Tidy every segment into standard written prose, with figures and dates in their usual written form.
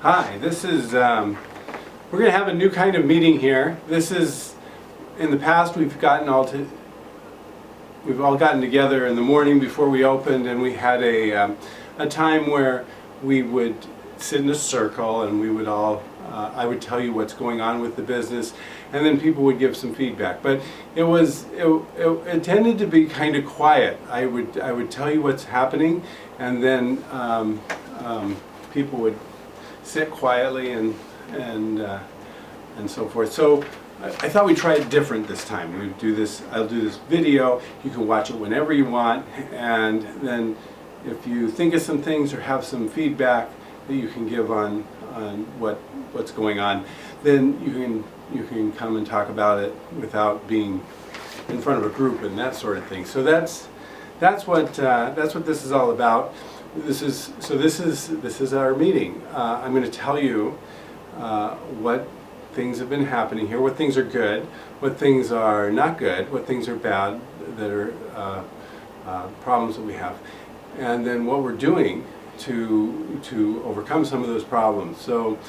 Hi, this is, we're going to have a new kind of meeting here. This is, in the past we've all gotten together in the morning before we opened, and we had a time where we would sit in a circle and we would all, I would tell you what's going on with the business, and then people would give some feedback. But it tended to be kind of quiet. I would tell you what's happening, and then people would sit quietly and so forth. So I thought we'd try it different this time. We'd do this. I'll do this video. You can watch it whenever you want, and then if you think of some things or have some feedback that you can give on what's going on, then you can come and talk about it without being in front of a group and that sort of thing. So that's what this is all about. This is our meeting. I'm going to tell you what things have been happening here, what things are good, what things are not good, what things are bad, that are problems that we have, and then what we're doing to overcome some of those problems. So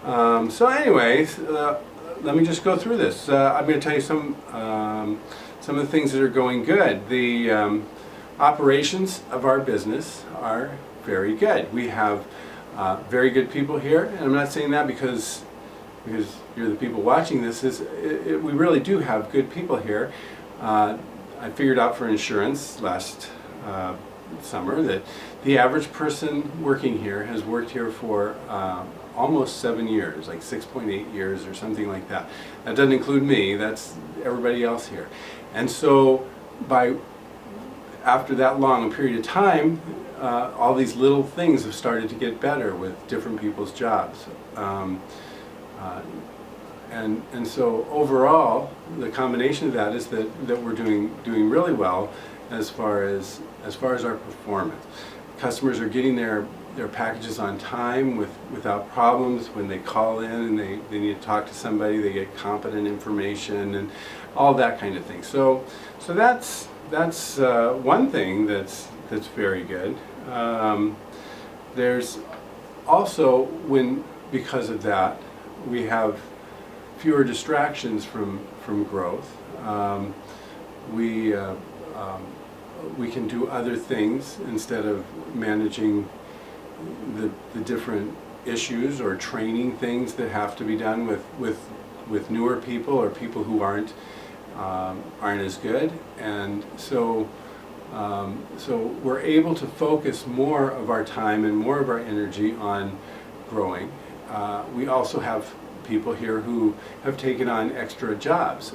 anyways, let me just go through this. I'm going to tell you some of the things that are going good. The operations of our business are very good. We have very good people here, and I'm not saying that because you're the people watching this. We really do have good people here. I figured out for insurance last summer that the average person working here has worked here for almost 7 years, like 6.8 years or something like that. That doesn't include me, that's everybody else here. And so after that long a period of time, all these little things have started to get better with different people's jobs. And so overall, the combination of that is that we're doing really well as far as our performance. Customers are getting their packages on time without problems. When they call in and they need to talk to somebody, they get competent information and all that kind of thing. So that's one thing that's very good. There's also, because of that, we have fewer distractions from growth. We can do other things instead of managing the different issues or training things that have to be done with newer people or people who aren't as good. And so we're able to focus more of our time and more of our energy on growing. We also have people here who have taken on extra jobs.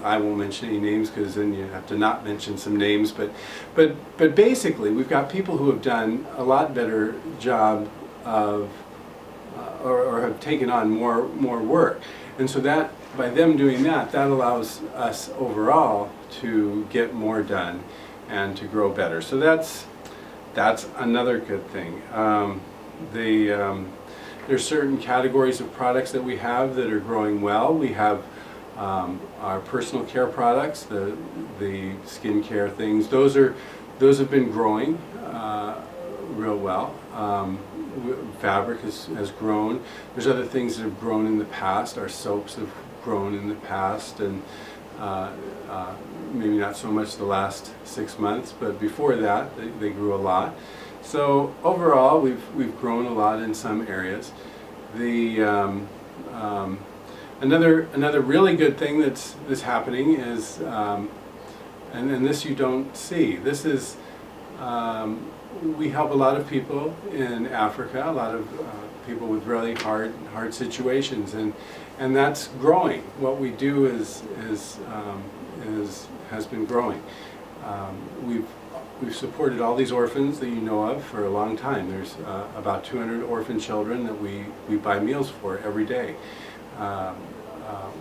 I won't mention any names because then you have to not mention some names, but basically we've got people who have done a lot better job of or have taken on more work, and so that by them doing that allows us overall to get more done and to grow better. So that's another good thing. There's certain categories of products that we have that are growing well. We have our personal care products, the skincare things. Those have been growing real well. Fabric has grown. There's other things that have grown in the past. Our soaps have grown in the past, and maybe not so much the last 6 months, but before that they grew a lot. So overall, we've grown a lot in some areas. Another really good thing that's happening is, and this you don't see. This is we help a lot of people in Africa, a lot of people with really hard situations, and that's growing. What we do has been growing. We've supported all these orphans that you know of for a long time. There's about 200 orphan children that we buy meals for every day.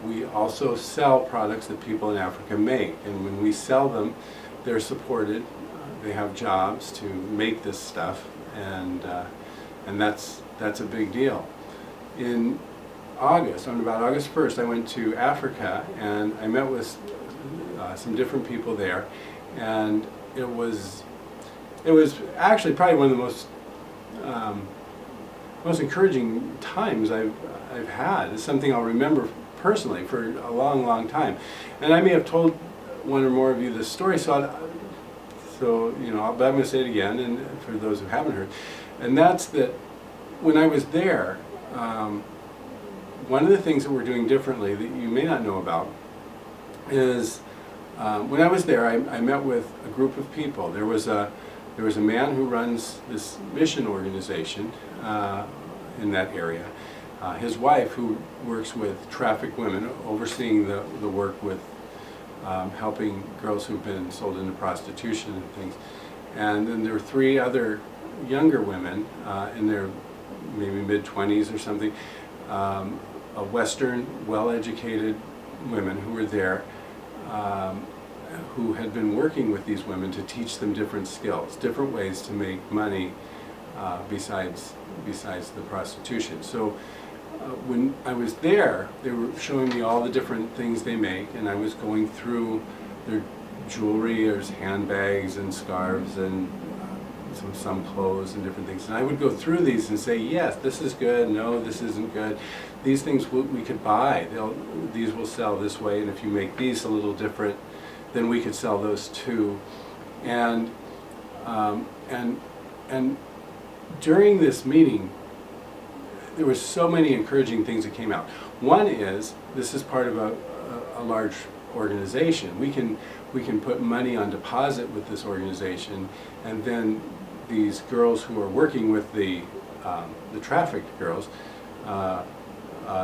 We also sell products that people in Africa make, and when we sell them, they're supported. They have jobs to make this stuff, and that's a big deal. In August, on about August 1st, I went to Africa and I met with some different people there, and it was actually probably one of the most most encouraging times I've had. It's something I'll remember personally for a long, long time. And I may have told one or more of you this story, so you know, but I'm going to say it again, and for those who haven't heard, and that's that when I was there, one of the things that we're doing differently that you may not know about is when I was there, I met with a group of people. There was a man who runs this mission organization in that area. His wife, who works with trafficked women, overseeing the work with helping girls who've been sold into prostitution and things. And then there were 3 other younger women in their maybe mid-20s or something, Western, well-educated women who were there, who had been working with these women to teach them different skills, different ways to make money besides the prostitution. So when I was there, they were showing me all the different things they make, and I was going through their jewelry. There's handbags and scarves and some clothes and different things. And I would go through these and say, yes, this is good, no, this isn't good. These things we could buy. These will sell this way, and if you make these a little different, then we could sell those too. And during this meeting, there were so many encouraging things that came out. One is, this is part of a large organization. We can put money on deposit with this organization, and then these girls who are working with the trafficked girls,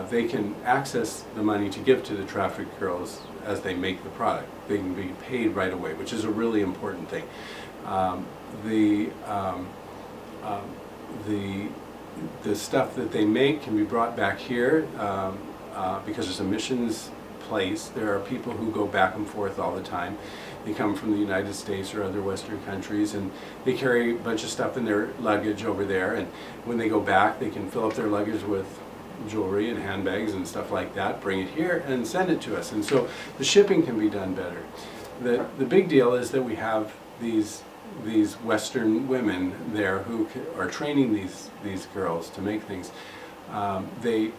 they can access the money to give to the trafficked girls as they make the product. They can be paid right away, which is a really important thing. The stuff that they make can be brought back here because there's a missions place. There are people who go back and forth all the time. They come from the United States or other Western countries, and they carry a bunch of stuff in their luggage over there, and when they go back they can fill up their luggage with jewelry and handbags and stuff like that, bring it here and send it to us. And so the shipping can be done better. The big deal is that we have these Western women there who are training these girls to make things. They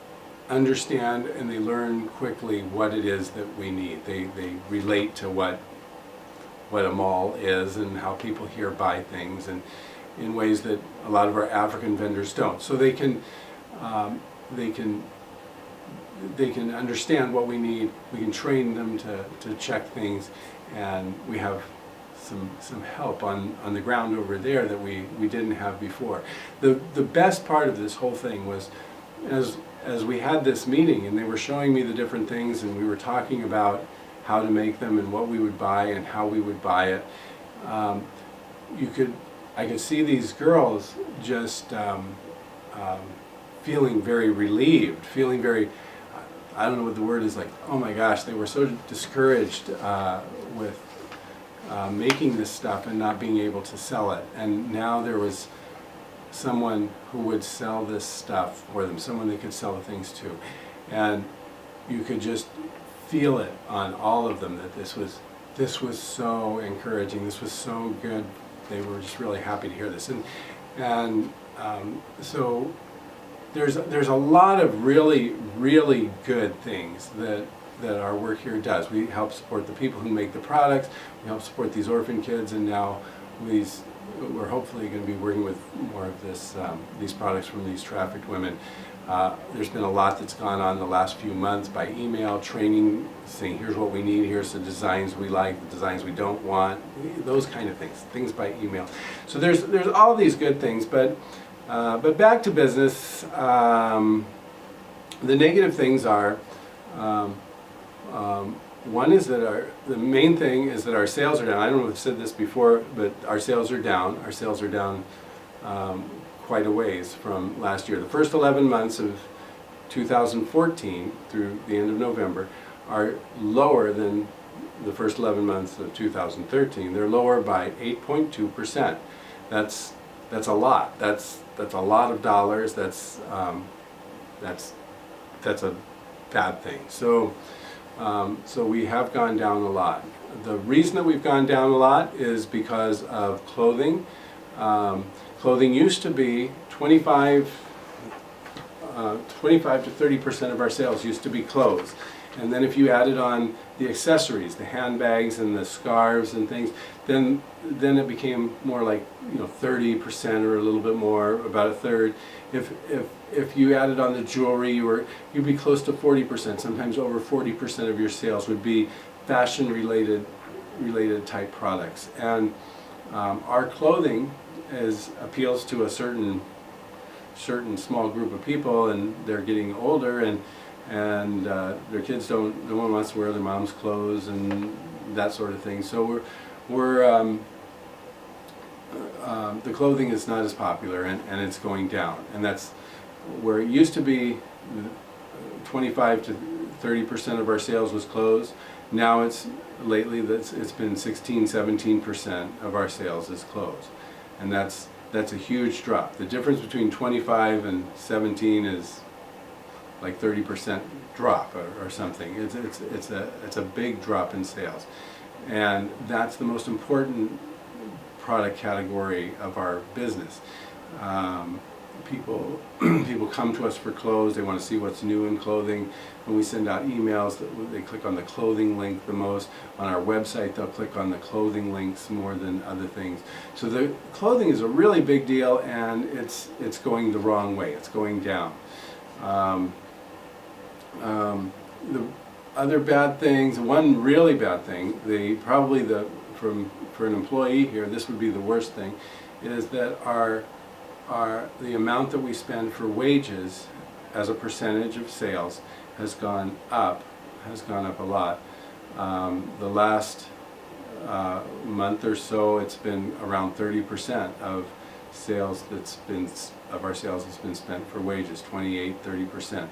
understand and they learn quickly what it is that we need. They relate to what a mall is and how people here buy things, and in ways that a lot of our African vendors don't. So they can understand what we need. We can train them to check things, and we have some help on the ground over there that we didn't have before. The best part of this whole thing was as we had this meeting and they were showing me the different things, and we were talking about how to make them and what we would buy and how we would buy it. I could see these girls just feeling very relieved, feeling very, I don't know what the word is, like, oh my gosh, they were so discouraged with making this stuff and not being able to sell it. And now there was someone who would sell this stuff for them, someone they could sell the things to. And you could just feel it on all of them that this was so encouraging, this was so good. They were just really happy to hear this. And so there's a lot of really, really good things that our work here does. We help support the people who make the products, we help support these orphan kids, and now we're hopefully going to be working with more of these products from these trafficked women. There's been a lot that's gone on the last few months by email, training, saying here's what we need, here's the designs we like, the designs we don't want, those kind of things by email. So there's all these good things, but back to business. The negative things are, one is that the main thing is that our sales are down. I don't know if I've said this before, but our sales are down. Our sales are down quite a ways from last year. The first 11 months of 2014 through the end of November are lower than the first 11 months of 2013. They're lower by 8.2%. That's a lot. That's a lot of dollars. That's a bad thing. So we have gone down a lot. The reason that we've gone down a lot is because of clothing. Clothing used to be 25 to 30% of our sales used to be clothes. And then if you added on the accessories, the handbags and the scarves and things, then it became more like 30% or a little bit more, about a third. If you added on the jewelry, you'd be close to 40%. Sometimes over 40% of your sales would be fashion related type products. And our clothing appeals to a certain small group of people, and they're getting older, and their kids no one wants to wear their mom's clothes and that sort of thing. So the clothing is not as popular, and it's going down. And that's where it used to be 25 to 30% of our sales was clothes. Now it's been 16-17% of our sales is clothes, and that's a huge drop. The difference between 25 and 17 is like 30% drop or something. It's a big drop in sales, and that's the most important product category of our business. People come to us for clothes. They want to see what's new in clothing. When we send out emails, they click on the clothing link the most. On our website, they'll click on the clothing links more than other things. So the clothing is a really big deal, and it's going the wrong way. It's going down. The other bad things, one really bad thing, for an employee here, this would be the worst thing, is that the amount that we spend for wages as a percentage of sales has gone up a lot. The last month or so, it's been around 30% of our sales that's been spent for wages, 28-30%.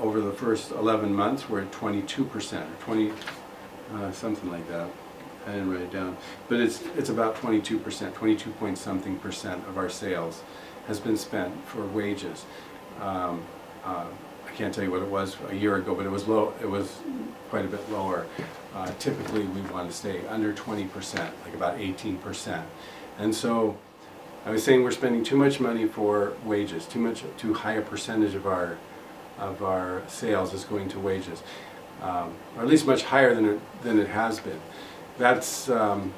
Over the first 11 months, we're at 22%, or 20, something like that. I didn't write it down, but it's about 22%, 22 point something percent of our sales has been spent for wages. I can't tell you what it was a year ago, but it was low. It was quite a bit lower. Typically, we want to stay under 20%, like about 18%. And so, I was saying we're spending too much money for wages. Too high a percentage of our sales is going to wages, or at least much higher than it has been. That's I'm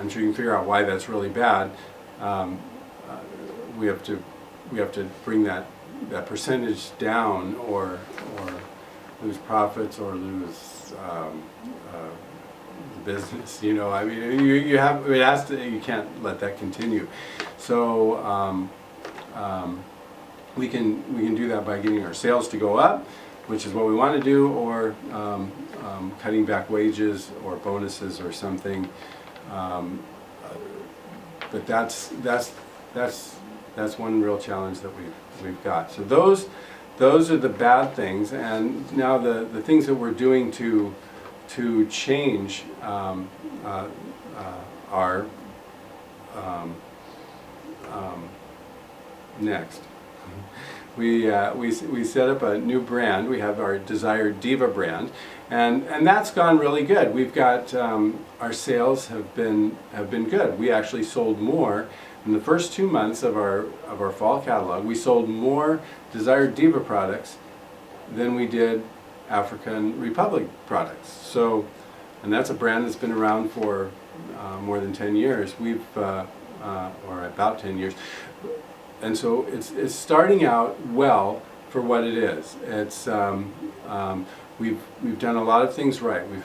sure you can figure out why that's really bad. We have to bring that percentage down, or lose profits, or lose the business. I mean, you can't let that continue. So we can do that by getting our sales to go up, which is what we want to do, or cutting back wages or bonuses or something. But that's one real challenge that we've got. So those are the bad things, and now the things that we're doing to change are next. We set up a new brand. We have our Desired Diva brand, and that's gone really good. We've got our sales have been good. We actually sold more in the first 2 months of our fall catalog. We sold more Desired Diva products than we did African Republic products. So, and that's a brand that's been around for more than 10 years. Or about 10 years. And so it's starting out well for what it is. We've done a lot of things right. We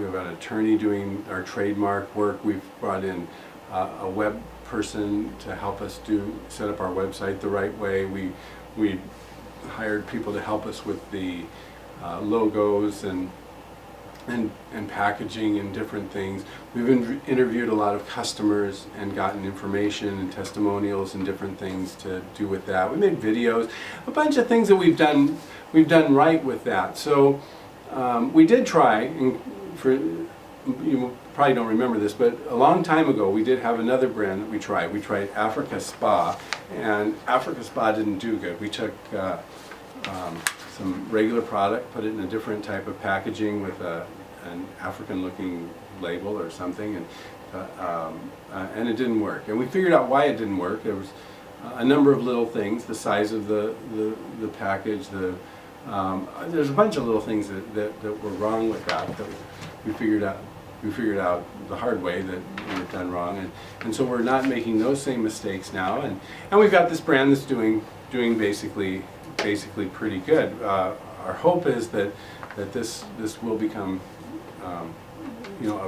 have an attorney doing our trademark work. We've brought in a web person to help us set up our website the right way. We hired people to help us with the logos and packaging and different things. We've interviewed a lot of customers and gotten information and testimonials and different things to do with that. We made videos, a bunch of things that we've done right with that. So we did try, you probably don't remember this, but a long time ago we did have another brand that we tried. We tried Africa Spa, and Africa Spa didn't do good. We took some regular product, put it in a different type of packaging with an African-looking label or something, and and it didn't work. And we figured out why it didn't work. There was a number of little things: the size of the package, there's a bunch of little things that were wrong with that we figured out. We figured out the hard way that we had done wrong, and so we're not making those same mistakes now. And we've got this brand that's doing basically pretty good. Our hope is that this will become a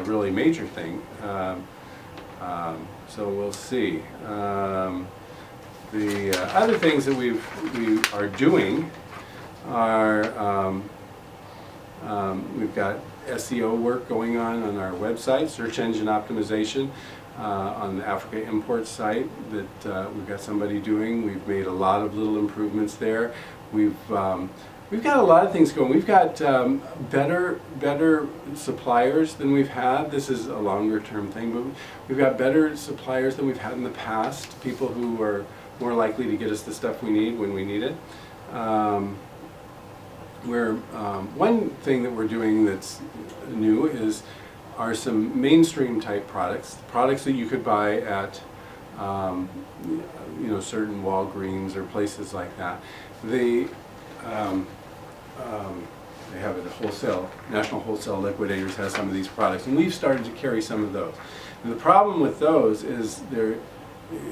really major thing. So we'll see. The other things that we are doing are we've got SEO work going on our website, search engine optimization, on the Africa Import site that we've got somebody doing. We've made a lot of little improvements there. We've got a lot of things going. We've got better suppliers than we've had. This is a longer term thing, but we've got better suppliers than we've had in the past. People who are more likely to get us the stuff we need when we need it. One thing that we're doing that's new are some mainstream type products that you could buy at certain Walgreens or places like that. They have it at wholesale. National Wholesale Liquidators has some of these products, and we've started to carry some of those. And the problem with those is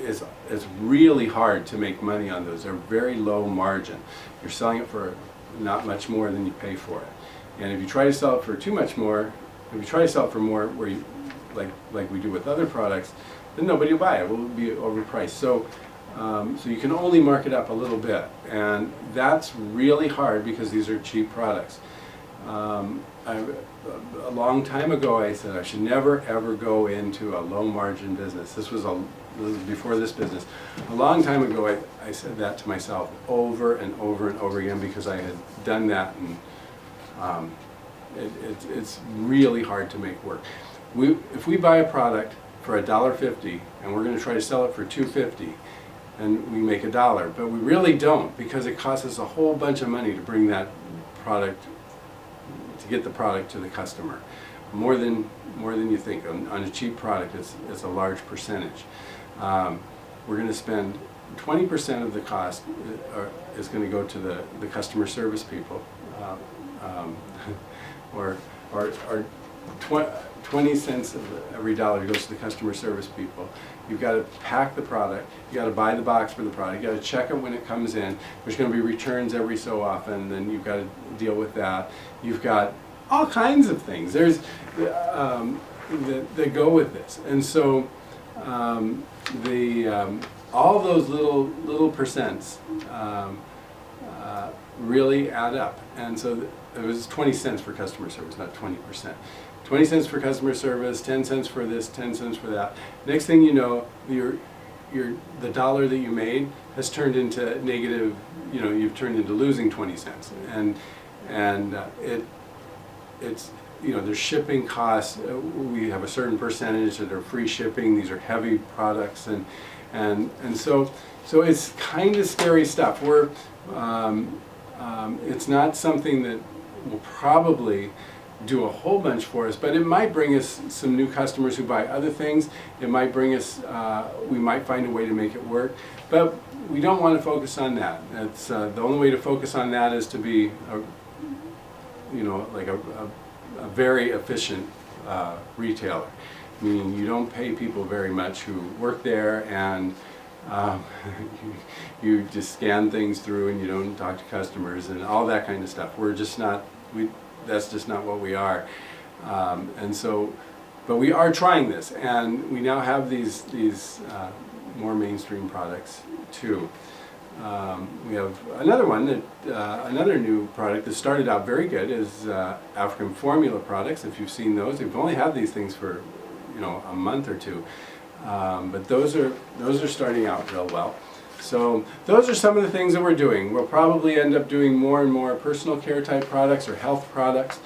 it's really hard to make money on those. They're very low margin. You're selling it for not much more than you pay for it. And if you try to sell it for too much more, if you try to sell it for more, where you like we do with other products, then nobody will buy it. It will be overpriced. So you can only mark it up a little bit, and that's really hard because these are cheap products. A long time ago, I said I should never ever go into a low margin business. This was before this business. A long time ago, I said that to myself over and over and over again because I had done that, and it's really hard to make work. If we buy a product for $1.50 and we're going to try to sell it for $2.50, and we make $1, but we really don't, because it costs us a whole bunch of money to bring that product, to get the product to the customer. More than you think. On a cheap product, it's a large percentage. We're going to spend 20% of the cost is going to go to the customer service people, or 20 cents of every dollar goes to the customer service people. You've got to pack the product, you got to buy the box for the product, you got to check it when it comes in. There's going to be returns every so often, then you've got to deal with that. You've got all kinds of things that go with this, and so all those little percents really add up. And so it was 20 cents for customer service, not 20%. 20 cents for customer service, 10 cents for this, 10 cents for that. Next thing you know, the dollar that you made has turned into negative. You've turned into losing 20 cents, and it's there's shipping costs. We have a certain percentage that are free shipping. These are heavy products, and so it's kind of scary stuff. It's not something that will probably do a whole bunch for us, but it might bring us some new customers who buy other things. It might bring us, we might find a way to make it work, but we don't want to focus on that. It's the only way to focus on that is to be a very efficient retailer, meaning you don't pay people very much who work there, and you just scan things through and you don't talk to customers and all that kind of stuff. We're just not, that's just not what we are. And so, but we are trying this, and we now have these more mainstream products too. We have another one that another new product that started out very good is African Formula products. If you've seen those, we've only had these things for a month or two, but those are starting out real well. So those are some of the things that we're doing. We'll probably end up doing more and more personal care type products or health products,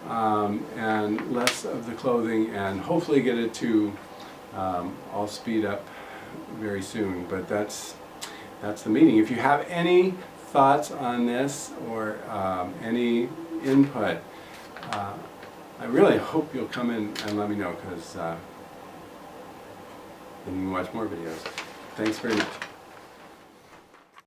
and less of the clothing, and hopefully get it to all speed up very soon. But that's the meeting. If you have any thoughts on this or any input, I really hope you'll come in and let me know, because then you can watch more videos. Thanks very much.